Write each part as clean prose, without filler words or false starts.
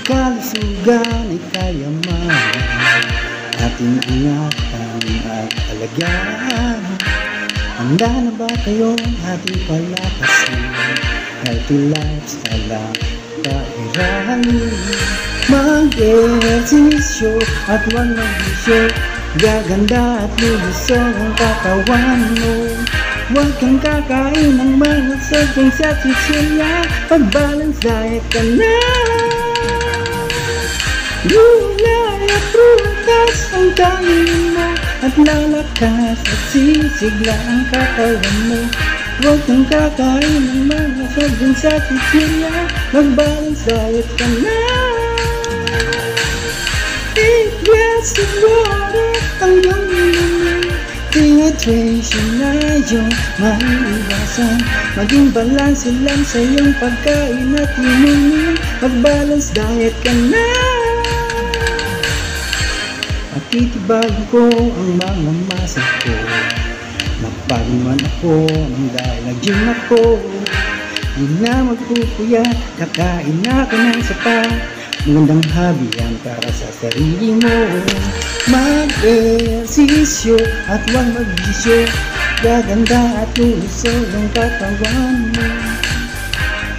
kalusugan ay kayamanan, ating ingatan at alagaan. Handa na ba kayong ating palakasin? Healthy lifestyle ang kairahan. Mag-ehersisyo at huwag magbisyo, gaganda at lulusong ang katawan mo. Huwag kang kakain ng mga sobrang sa chichirya, pag-balance diet ka na. Gulay at prutas ang kainin mo, at lalakas at sisigla ang katawan mo. Huwag kang kakain ng mga sobrang sa chichirya, mag-balance diet ka na. Eat glass of water ang iyong inumin, dehydration na iyong maiiwasan. Maging balanse lang sa iyong pagkain at inumin, mag-balance diet ka na. At titibayin ko ang mga masa ko, magpagman ako nang dahil nag-gym ako. Di na magpupuyat, kakain ako ng sapat, magandang hobby yan para sa sarili mo. Mag-ehersisyo at huwag magbisyo, gaganda at lulusog ang katawan mo.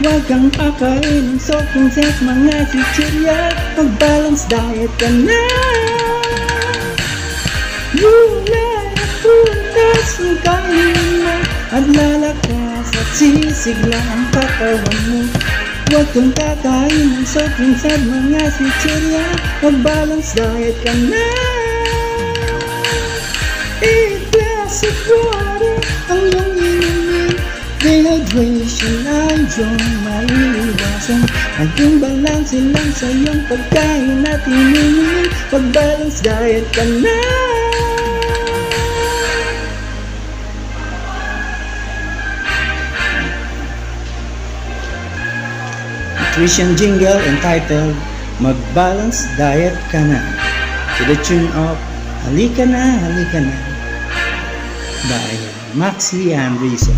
Huwag kang kakain ng soft drinks at mga chichirya, mag-balance diet ka na. Gulay at prutas ang kainin mo, at lalakas at sisigla ang katawan mo. Huwag kang kakain ng soft drinks at mga chichirya, mag-balance diet ka na. Eat glass of water ang iyong inumin, dehydration ay iyong maiiwasan. Maging balanse lang sa iyong pagkain at inumin, mag-balance diet ka na. Nutrition jingle entitled Mag-Balance Diet Ka Na, to the tune of Halika Na by Maxi and Rizzo.